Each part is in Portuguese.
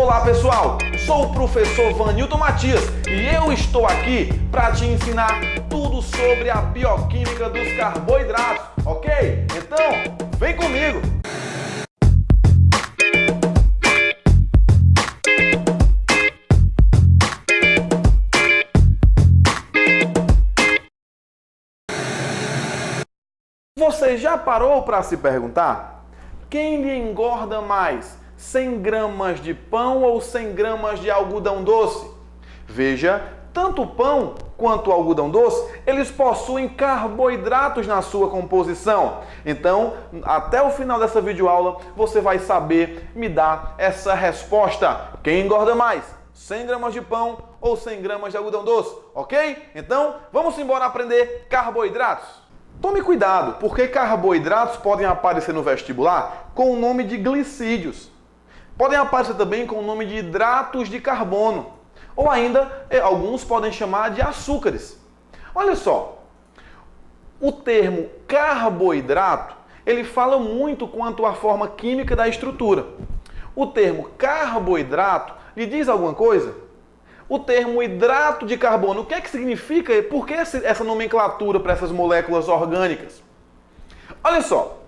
Olá pessoal, sou o professor Vanilton Matias e eu estou aqui para te ensinar tudo sobre a bioquímica dos carboidratos, ok? Então, vem comigo! Você já parou para se perguntar quem lhe engorda mais, 100 gramas de pão ou 100 gramas de algodão doce? Veja, tanto o pão quanto o algodão doce, eles possuem carboidratos na sua composição. Então, até o final dessa videoaula, você vai saber me dar essa resposta. Quem engorda mais, 100 gramas de pão ou 100 gramas de algodão doce, ok? Então, vamos embora aprender carboidratos. Tome cuidado, porque carboidratos podem aparecer no vestibular com o nome de glicídios. Podem aparecer também com o nome de hidratos de carbono. Ou ainda, alguns podem chamar de açúcares. Olha só, o termo carboidrato, ele fala muito quanto à forma química da estrutura. O termo carboidrato lhe diz alguma coisa? O termo hidrato de carbono, o que é que significa e por que essa nomenclatura para essas moléculas orgânicas? Olha só,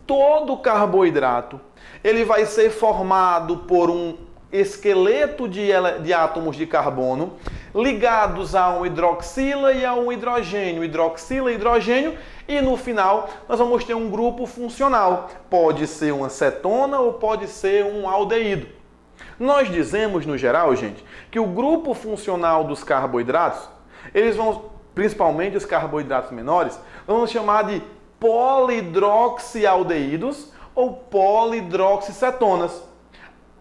todo carboidrato ele vai ser formado por um esqueleto de átomos de carbono ligados a um hidroxila e a um hidrogênio, hidroxila e hidrogênio, e no final nós vamos ter um grupo funcional. Pode ser uma cetona ou pode ser um aldeído. Nós dizemos, no geral, gente, que o grupo funcional dos carboidratos, eles vão, principalmente os carboidratos menores, vamos chamar de polihidroxialdeídos ou polihidroxicetonas.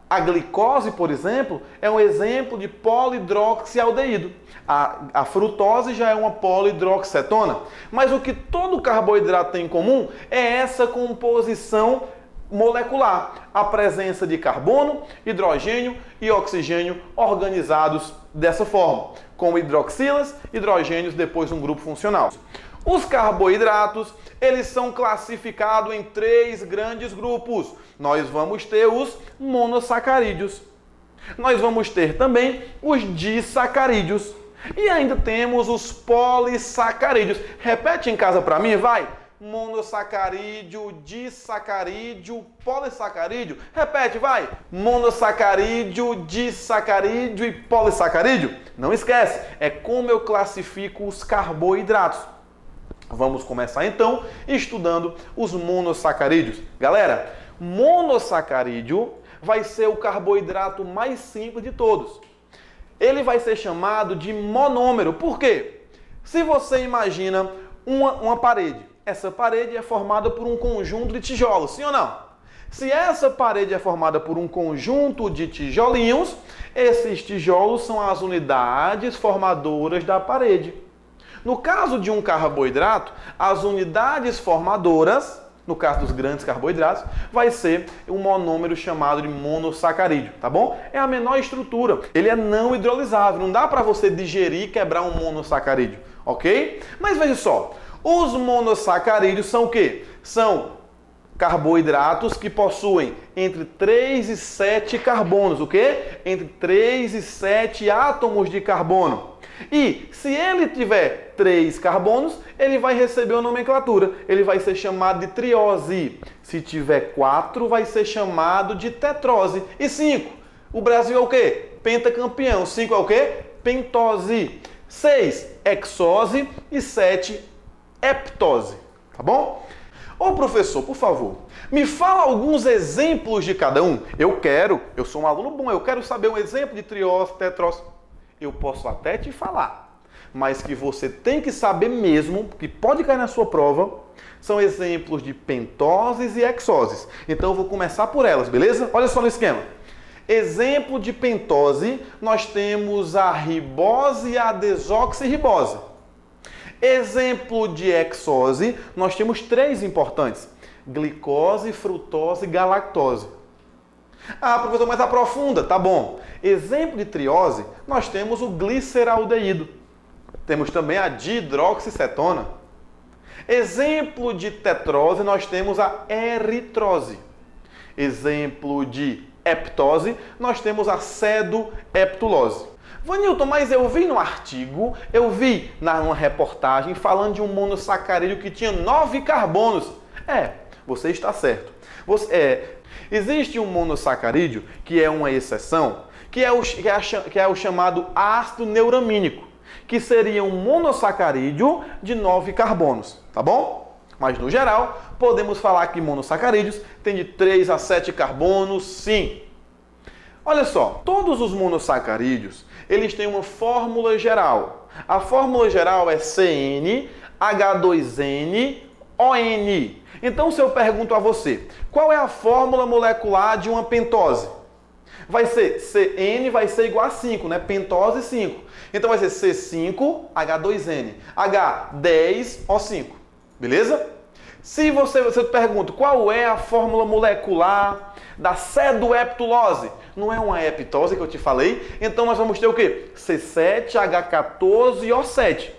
A glicose, por exemplo, é um exemplo de polihidroxialdeído. A frutose já é uma polihidroxicetona. Mas o que todo carboidrato tem em comum é essa composição molecular, a presença de carbono, hidrogênio e oxigênio organizados dessa forma, com hidroxilas, hidrogênios, depois um grupo funcional. Os carboidratos, eles são classificados em 3 grandes grupos. Nós vamos ter os monossacarídeos. Nós vamos ter também os disacarídeos. E ainda temos os polissacarídeos. Repete em casa para mim, vai! Monossacarídeo, disacarídeo, polissacarídeo. Repete, vai! Monossacarídeo, disacarídeo e polissacarídeo. Não esquece, é como eu classifico os carboidratos. Vamos começar então estudando os monossacarídeos. Galera, monossacarídeo vai ser o carboidrato mais simples de todos. Ele vai ser chamado de monômero. Por quê? Se você imagina uma parede, essa parede é formada por um conjunto de tijolos, sim ou não? Se essa parede é formada por um conjunto de tijolinhos, esses tijolos são as unidades formadoras da parede. No caso de um carboidrato, as unidades formadoras, no caso dos grandes carboidratos, vai ser um monômero chamado de monossacarídeo, tá bom? É a menor estrutura, ele é não hidrolisável, não dá para você digerir e quebrar um monossacarídeo, ok? Mas veja só, os monossacarídeos são o quê? São carboidratos que possuem entre 3 e 7 carbonos, o quê? Entre 3 e 7 átomos de carbono. E se ele tiver 3 carbonos, ele vai receber uma nomenclatura. Ele vai ser chamado de triose. Se tiver 4, vai ser chamado de tetrose. E 5? O Brasil é o quê? Pentacampeão. 5 é o quê? Pentose. 6, hexose. E 7, heptose. Tá bom? Ô professor, por favor, me fala alguns exemplos de cada um. Eu sou um aluno bom, eu quero saber um exemplo de triose, tetrose. Eu posso até te falar, mas que você tem que saber mesmo, que pode cair na sua prova, são exemplos de pentoses e hexoses. Então eu vou começar por elas, beleza? Olha só no esquema. Exemplo de pentose, nós temos a ribose e a desoxirribose. Exemplo de hexose, nós temos 3 importantes: glicose, frutose e galactose. Ah, professor, mas aprofunda. Tá bom. Exemplo de triose, nós temos o gliceraldeído. Temos também a dihidroxicetona. Exemplo de tetrose, nós temos a eritrose. Exemplo de heptose, nós temos a pseudoheptulose. Vanilton, mas eu vi no artigo, eu vi numa reportagem falando de um monossacarídeo que tinha 9 carbonos. Você está certo. Existe um monossacarídeo que é uma exceção, que é o chamado ácido neuramínico, que seria um monossacarídeo de 9 carbonos, tá bom? Mas no geral, podemos falar que monossacarídeos têm de 3 a 7 carbonos, sim. Olha só, todos os monossacarídeos, eles têm uma fórmula geral. A fórmula geral é CnH2nON. Então, se eu pergunto a você, qual é a fórmula molecular de uma pentose? Vai ser Cn vai ser igual a 5, né? Pentose 5. Então vai ser C5H2n, H10O5. Beleza? Se você pergunta qual é a fórmula molecular da pseudoheptulose, não é uma heptose que eu te falei? Então nós vamos ter o quê? C7H14O7.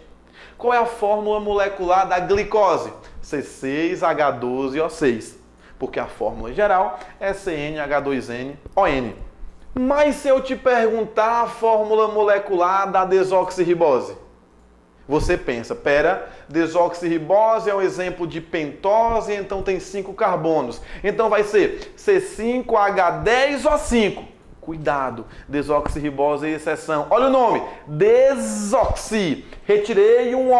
Qual é a fórmula molecular da glicose? C6H12O6. Porque a fórmula geral é CnH2nON. Mas se eu te perguntar a fórmula molecular da desoxirribose? Você pensa, desoxirribose é um exemplo de pentose, então tem 5 carbonos. Então vai ser C5H10O5. Cuidado, desoxirribose é exceção. Olha o nome, desoxi. Retirei um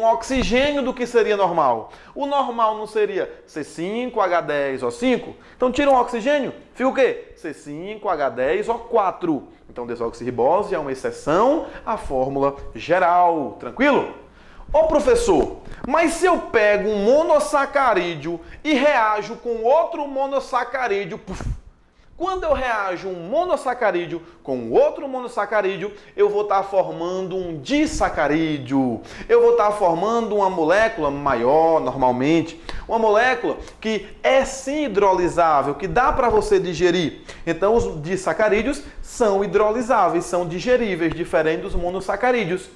oxigênio do que seria normal. O normal não seria C5H10O5? Então tira um oxigênio, fica o quê? C5H10O4. Então desoxirribose é uma exceção à fórmula geral. Tranquilo? Ô professor, mas se eu pego um monossacarídeo e reajo com outro monossacarídeo, quando eu reajo um monossacarídeo com outro monossacarídeo, eu vou estar formando um disacarídeo. Eu vou estar formando uma molécula maior, normalmente. Uma molécula que é sim hidrolisável, que dá para você digerir. Então, os disacarídeos são hidrolisáveis, são digeríveis, diferente dos monossacarídeos.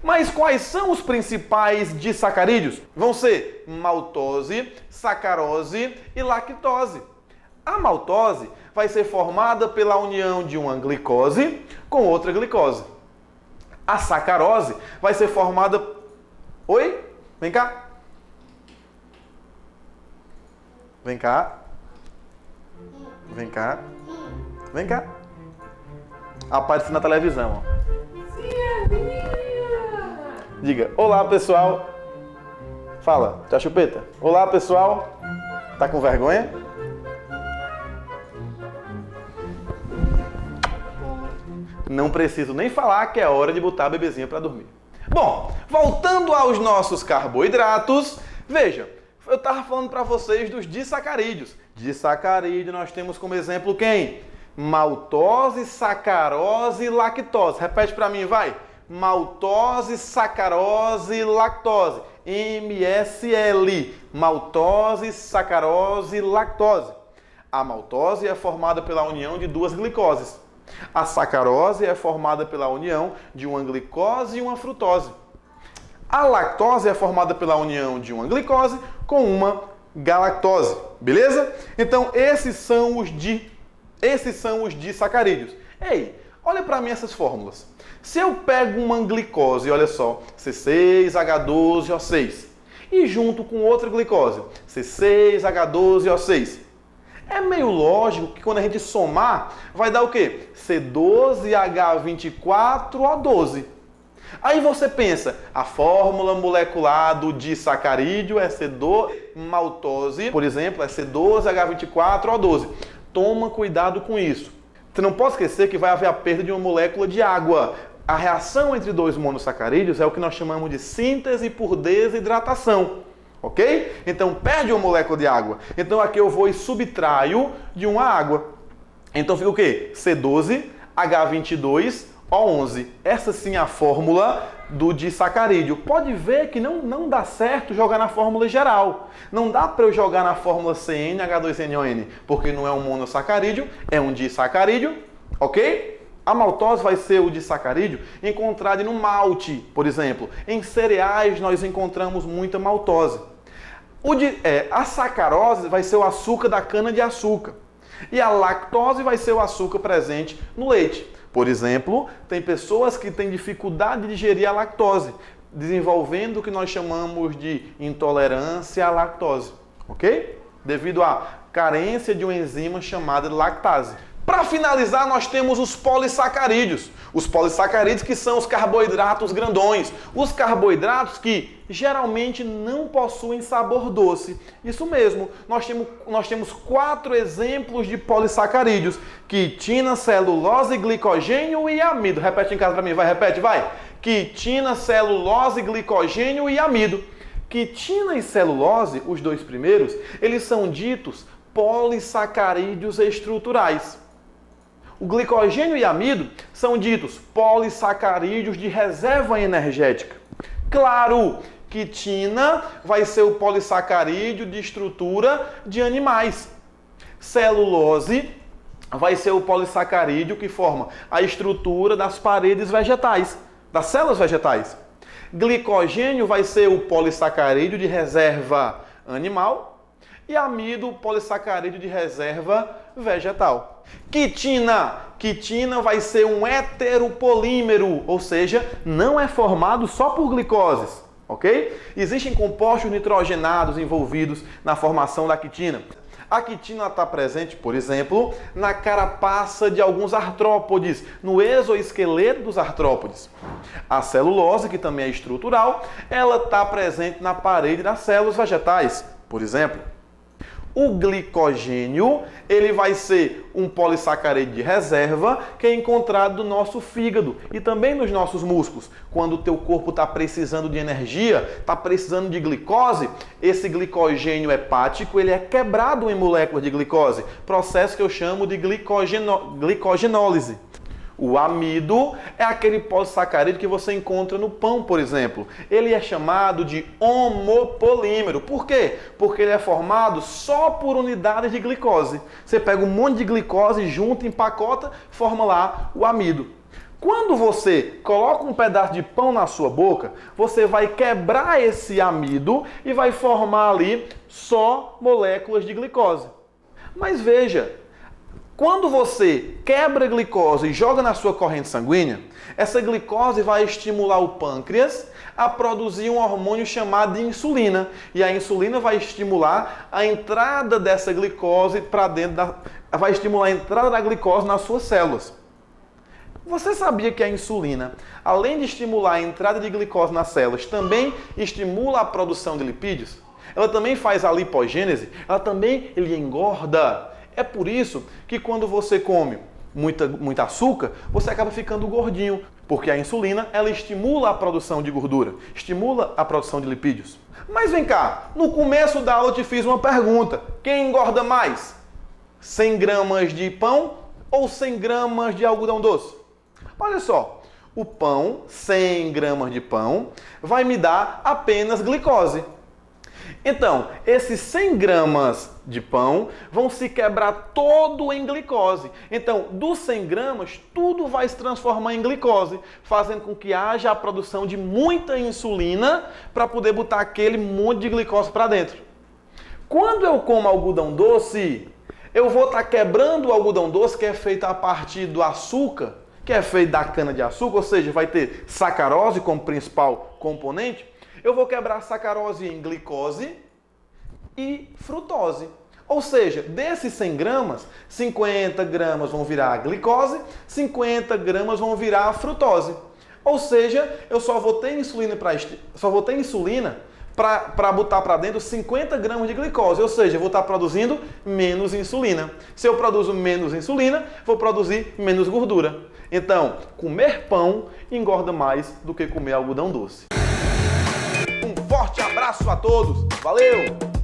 Mas quais são os principais disacarídeos? Vão ser maltose, sacarose e lactose. A maltose vai ser formada pela união de uma glicose com outra glicose. A sacarose vai ser formada... Oi? Vem cá. Vem cá. Vem cá. Vem cá. Aparece na televisão, ó. Diga, olá pessoal. Fala, tia Chupeta. Olá pessoal. Tá com vergonha? Não preciso nem falar que é hora de botar a bebezinha para dormir. Bom, voltando aos nossos carboidratos, veja, eu estava falando para vocês dos disacarídeos. Disacarídeo nós temos como exemplo quem? Maltose, sacarose e lactose. Repete para mim, vai. Maltose, sacarose e lactose. MSL. Maltose, sacarose e lactose. A maltose é formada pela união de duas glicoses. A sacarose é formada pela união de uma glicose e uma frutose. A lactose é formada pela união de uma glicose com uma galactose. Beleza? Então, esses são os disacarídeos. Ei, olha para mim essas fórmulas. Se eu pego uma glicose, olha só, C6H12O6, e junto com outra glicose, C6H12O6, é meio lógico que quando a gente somar, vai dar o quê? C12H24O12. Aí você pensa, a fórmula molecular do disacarídeo é maltose, por exemplo, é C12H24O12. Toma cuidado com isso. Você não pode esquecer que vai haver a perda de uma molécula de água. A reação entre dois monossacarídeos é o que nós chamamos de síntese por desidratação. Ok? Então, perde uma molécula de água. Então, aqui eu vou e subtraio de uma água. Então, fica o quê? C12H22O11. Essa sim é a fórmula do disacarídeo. Pode ver que não dá certo jogar na fórmula geral. Não dá para eu jogar na fórmula CnH2nON, porque não é um monossacarídeo, é um disacarídeo. Ok? A maltose vai ser o disacarídeo encontrado no malte, por exemplo. Em cereais nós encontramos muita maltose. A sacarose vai ser o açúcar da cana-de-açúcar. E a lactose vai ser o açúcar presente no leite. Por exemplo, tem pessoas que têm dificuldade de digerir a lactose, desenvolvendo o que nós chamamos de intolerância à lactose, ok? Devido à carência de uma enzima chamada lactase. Para finalizar, nós temos os polissacarídeos. Os polissacarídeos que são os carboidratos grandões. Os carboidratos que geralmente não possuem sabor doce. Isso mesmo, nós temos 4 exemplos de polissacarídeos. Quitina, celulose, glicogênio e amido. Repete em casa para mim, vai, repete, vai. Quitina, celulose, glicogênio e amido. Quitina e celulose, os 2 primeiros, eles são ditos polissacarídeos estruturais. O glicogênio e amido são ditos polissacarídeos de reserva energética. Claro, quitina vai ser o polissacarídeo de estrutura de animais. Celulose vai ser o polissacarídeo que forma a estrutura das paredes vegetais, das células vegetais. Glicogênio vai ser o polissacarídeo de reserva animal. E amido, polissacarídeo de reserva vegetal. Quitina vai ser um heteropolímero, ou seja, não é formado só por glicoses, ok? Existem compostos nitrogenados envolvidos na formação da quitina. A quitina está presente, por exemplo, na carapaça de alguns artrópodes, no exoesqueleto dos artrópodes. A celulose, que também é estrutural, ela está presente na parede das células vegetais, por exemplo. O glicogênio, ele vai ser um polissacarídeo de reserva que é encontrado no nosso fígado e também nos nossos músculos. Quando o teu corpo está precisando de energia, está precisando de glicose, esse glicogênio hepático ele é quebrado em moléculas de glicose, processo que eu chamo de glicogenólise. O amido é aquele polissacarídeo que você encontra no pão, por exemplo. Ele é chamado de homopolímero. Por quê? Porque ele é formado só por unidades de glicose. Você pega um monte de glicose, junta, empacota, forma lá o amido. Quando você coloca um pedaço de pão na sua boca, você vai quebrar esse amido e vai formar ali só moléculas de glicose. Mas veja, quando você quebra a glicose e joga na sua corrente sanguínea, essa glicose vai estimular o pâncreas a produzir um hormônio chamado de insulina. E a insulina vai estimular a entrada dessa glicose para dentro vai estimular a entrada da glicose nas suas células. Você sabia que a insulina, além de estimular a entrada de glicose nas células, também estimula a produção de lipídios? Ela também faz a lipogênese, ela também engorda. É por isso que quando você come muito açúcar, você acaba ficando gordinho, porque a insulina ela estimula a produção de gordura, estimula a produção de lipídios. Mas vem cá, no começo da aula eu te fiz uma pergunta: quem engorda mais? 100 gramas de pão ou 100 gramas de algodão doce? Olha só, o pão, 100 gramas de pão, vai me dar apenas glicose. Então, esses 100 gramas de pão vão se quebrar todo em glicose. Então, dos 100 gramas, tudo vai se transformar em glicose, fazendo com que haja a produção de muita insulina para poder botar aquele monte de glicose para dentro. Quando eu como algodão doce, eu vou estar quebrando o algodão doce, que é feito a partir do açúcar, que é feito da cana-de-açúcar, ou seja, vai ter sacarose como principal componente. Eu vou quebrar a sacarose em glicose e frutose. Ou seja, desses 100 gramas, 50 gramas vão virar glicose, 50 gramas vão virar frutose. Ou seja, eu só vou ter insulina para botar para dentro 50 gramas de glicose. Ou seja, eu vou estar produzindo menos insulina. Se eu produzo menos insulina, vou produzir menos gordura. Então, comer pão engorda mais do que comer algodão doce. Um forte abraço a todos. Valeu!